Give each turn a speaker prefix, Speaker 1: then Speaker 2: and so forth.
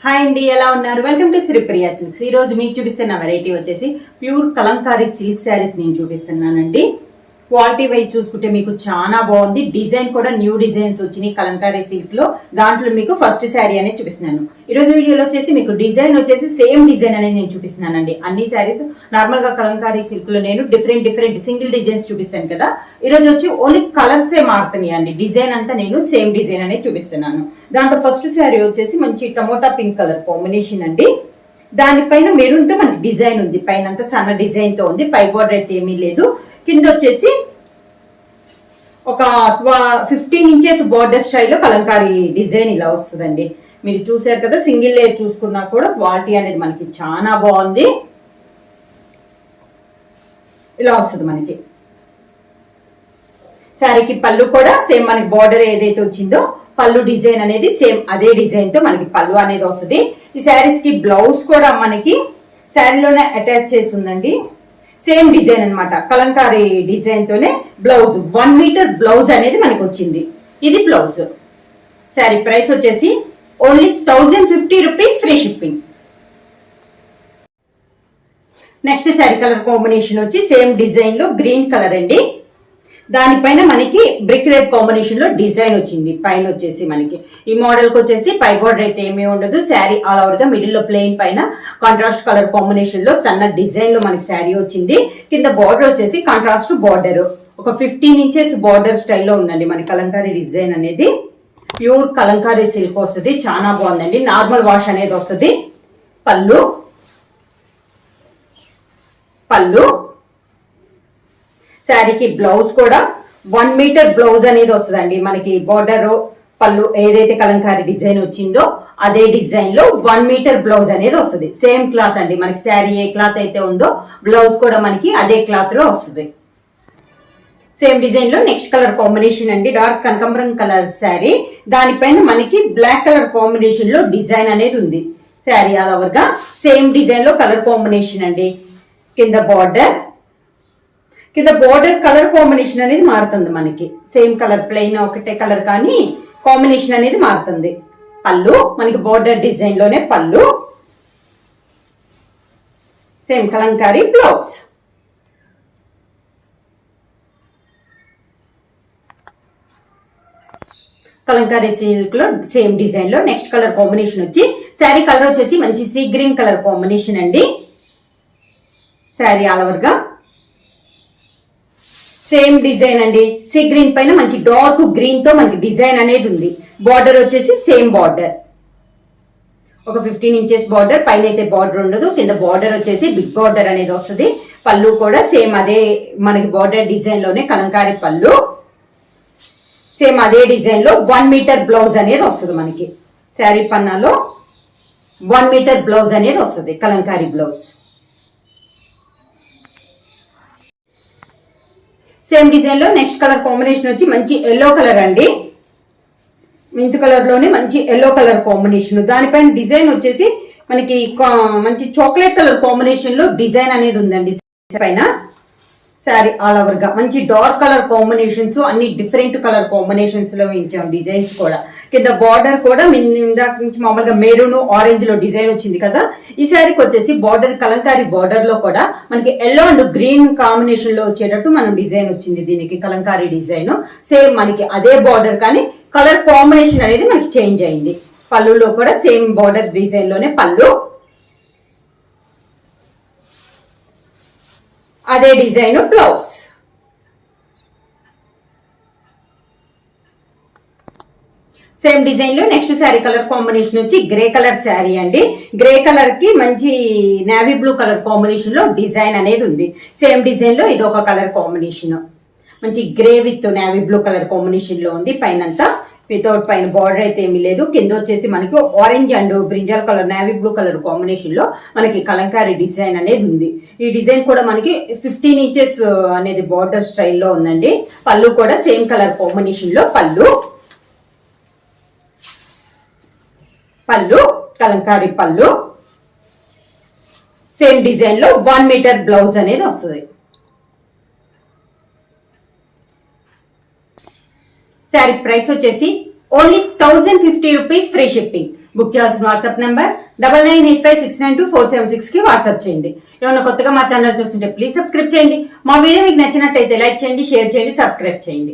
Speaker 1: Hi అండి, ఎలా ఉన్నారు? Welcome to Sripriya silks. ఈ రోజు మీకు చూపిస్తున్న వెరైటీ వచ్చేసి ప్యూర్ కలంకారీ సిల్క్ శారీస్ నేను చూపిస్తున్నానండి. క్వాలిటీ వైజ్ చూసుకుంటే మీకు చాలా బాగుంది. డిజైన్ కూడా న్యూ డిజైన్స్ వచ్చినాయి కలంకారీ సిల్క్ లో. దాంట్లో మీకు ఫస్ట్ శారీ అనేది చూపిస్తున్నాను. ఈ రోజు వీడియోలో వచ్చేసి మీకు డిజైన్ వచ్చేసి సేమ్ డిజైన్ అనేది నేను చూపిస్తున్నానండి. అన్ని శారీస్ నార్మల్ గా కలంకారీ సిల్క్ లో నేను డిఫరెంట్ సింగిల్ డిజైన్స్ చూపిస్తాను కదా. ఈ రోజు వచ్చి ఓన్లీ కలర్సే మారుతున్నాయి అండి. డిజైన్ అంతా నేను సేమ్ డిజైన్ అనేది చూపిస్తున్నాను. దాంట్లో ఫస్ట్ శారీ వచ్చేసి మంచి టమోటా పింక్ కలర్ కాంబినేషన్ అండి. దానిపైన మెరూన్ తో మనకి డిజైన్ ఉంది. పైన అంతా సన్న డిజైన్ తో ఉంది. పై బోర్డర్ అయితే ఏమీ లేదు. కింద వచ్చేసి ఒక 15 ఇంచెస్ బోర్డర్ స్టైల్లో కలంకారీ డిజైన్ ఇలా వస్తుందండి. మీరు చూసారు కదా, సింగిల్ లేయర్ చూసుకున్నా కూడా క్వాలిటీ అనేది మనకి చాలా బాగుంది. ఇలా వస్తుంది మనకి. శారీకి పళ్ళు కూడా సేమ్ మనకి బోర్డర్ ఏదైతే వచ్చిందో పళ్ళు డిజైన్ అనేది సేమ్ అదే డిజైన్ తో మనకి పళ్ళు అనేది వస్తుంది. ఈ శారీస్ కి బ్లౌజ్ కూడా మనకి శారీలోనే అటాచ్ చేసి ఉందండి. సేమ్ డిజైన్ అనమాట. కలంకారీ డిజైన్ తోనే బ్లౌజ్ 1 మీటర్ బ్లౌజ్ అనేది మనకి వచ్చింది. ఇది బ్లౌజ్. శారీ ప్రైస్ వచ్చేసి only 1050 rupees, free shipping. Next sari colour combination వచ్చి సేమ్ డిజైన్ లో గ్రీన్ కలర్ అండి. దానిపైన మనకి బ్రిక్ రెడ్ కాంబినేషన్ లో డిజైన్ వచ్చింది. పైన వచ్చేసి మనకి ఈ మోడల్ కి వచ్చేసి పై బోర్డర్ అయితే ఏమీ ఉండదు. శారీ ఆల్ ఓవర్ గా మిడిల్ లో ప్లెయిన్ పైన కాంట్రాస్ట్ కలర్ కాంబినేషన్ లో సన్న డిజైన్ లో మనకి శారీ వచ్చింది. కింద బార్డర్ వచ్చేసి కాంట్రాస్ట్ బార్డర్ ఒక 15 ఇంచెస్ బార్డర్ స్టైల్లో ఉందండి మన కలంకారీ డిజైన్ అనేది. ప్యూర్ కలంకారీ సిల్క్ వస్తుంది. చాలా బాగుందండి. నార్మల్ వాష్ అనేది వస్తుంది. పళ్ళు శారీకి బ్లౌజ్ కూడా 1 మీటర్ బ్లౌజ్ అనేది వస్తుందండి. మనకి బోర్డర్ పళ్ళు ఏదైతే కలంకారీ డిజైన్ వచ్చిందో అదే డిజైన్ లో 1 మీటర్ బ్లౌజ్ అనేది వస్తుంది. సేమ్ క్లాత్ అండి. మనకి శారీ ఏ క్లాత్ అయితే ఉందో బ్లౌజ్ కూడా మనకి అదే క్లాత్ లో వస్తుంది. సేమ్ డిజైన్ లో నెక్స్ట్ కలర్ కాంబినేషన్ అండి. డార్క్ కనకాంబరం కలర్ శారీ. దానిపైన మనకి బ్లాక్ కలర్ కాంబినేషన్ లో డిజైన్ అనేది ఉంది. శారీ ఆల్ ఓవర్ గా సేమ్ డిజైన్ లో కలర్ కాంబినేషన్ అండి. కింద బోర్డర్ కలర్ కాంబినేషన్ అనేది మారుతుంది మనకి. సేమ్ కలర్ ప్లెయిన్ ఒకటే కలర్ కానీ కాంబినేషన్ అనేది మారుతుంది. పళ్ళు మనకి బోర్డర్ డిజైన్ లోనే పళ్ళు. Same Kalamkari blouse. Kalamkari silk లో సేమ్ డిజైన్ లో నెక్స్ట్ కలర్ కాంబినేషన్ వచ్చి శారీ కలర్ వచ్చేసి మంచి సీ గ్రీన్ కలర్ కాంబినేషన్ అండి. శారీ ఆల్ ఓవర్ గా సేమ్ డిజైన్ అండి. సీ గ్రీన్ పైన మంచి డార్క్ గ్రీన్ తో మనకి డిజైన్ అనేది ఉంది. బార్డర్ వచ్చేసి సేమ్ బార్డర్ ఒక 15 ఇంచెస్ బార్డర్. పైన అయితే బార్డర్ ఉండదు. కింద బార్డర్ వచ్చేసి బిగ్ బార్డర్ అనేది వస్తుంది. పళ్ళు కూడా సేమ్ అదే మనకి బార్డర్ డిజైన్ లోనే కలంకారీ పళ్ళు. సేమ్ అదే డిజైన్ లో 1 మీటర్ బ్లౌజ్ అనేది వస్తుంది మనకి. శారీ పన్నాలో 1 మీటర్ బ్లౌజ్ అనేది వస్తుంది. కలంకారీ బ్లౌజ్. సేమ్ డిజైన్ లో నెక్స్ట్ కలర్ కాంబినేషన్ వచ్చి మంచి ఎల్లో కలర్ అండి. మింట్ కలర్ లోనే మంచి ఎల్లో కలర్ కాంబినేషన్. దానిపైన డిజైన్ వచ్చేసి మనకి మంచి చాక్లెట్ కలర్ కాంబినేషన్ లో డిజైన్ అనేది ఉందండి. పైన శారీ ఆల్ ఓవర్ గా మంచి డార్క్ కలర్ కాంబినేషన్స్, అన్ని డిఫరెంట్ కలర్ కాంబినేషన్స్ లో ఇచ్చాం డిజైన్స్ కూడా. కింద బార్డర్ కూడా ఇందాక నుంచి మామూలుగా మెరూన్ ఆరెంజ్ లో డిజైన్ వచ్చింది కదా. ఈ శారీకి వచ్చేసి బార్డర్ కలంకారీ బార్డర్ లో కూడా మనకి ఎల్లో అండ్ గ్రీన్ కాంబినేషన్ లో వచ్చేటట్టు మనం డిజైన్ వచ్చింది. దీనికి కలంకారీ డిజైన్ సేమ్ మనకి అదే బార్డర్ కానీ కలర్ కాంబినేషన్ అనేది మనకి చేంజ్ అయింది. పళ్ళులో కూడా సేమ్ బార్డర్ డిజైన్ లోనే పళ్ళు, అదే డిజైన్ బ్లౌజ్. సేమ్ డిజైన్ లో నెక్స్ట్ శారీ కలర్ కాంబినేషన్ వచ్చి గ్రే కలర్ శారీ అండి. గ్రే కలర్ కి మంచి నేవీ బ్లూ కలర్ కాంబినేషన్ లో డిజైన్ అనేది ఉంది. సేమ్ డిజైన్ లో ఇది ఒక కలర్ కాంబినేషన్. మంచి grey with navy blue colour combination లో ఉంది. పైనంతా వితౌట్ పైన బార్డర్ అయితే ఏమీ లేదు. కింద వచ్చేసి మనకి orange and brinjal colour navy blue colour combination లో మనకి కలంకారీ డిజైన్ అనేది ఉంది. ఈ డిజైన్ కూడా మనకి 15 ఇంచెస్ అనేది బార్డర్ స్టైల్లో ఉందండి. పళ్ళు కూడా సేమ్ కలర్ కాంబినేషన్ లో పళ్ళు కలంకారీ పళ్ళు. సేమ్ డిజైన్ లో 1 మీటర్ బ్లౌజ్ అనేది వస్తుంది. శారీ ప్రైస్ వచ్చేసి only 1050 rupees, free shipping. Book చేయాల్సిన వాట్సాప్ నెంబర్ 9985692476 కి వాట్సాప్ చేయండి. ఏమైనా కొత్తగా మా ఛానల్ చూస్తుంటే ప్లీజ్ సబ్స్క్రైబ్ చేయండి. మా వీడియో మీకు నచ్చినట్టయితే లైక్ చేయండి, షేర్ చేయండి, సబ్స్క్రైబ్ చేయండి.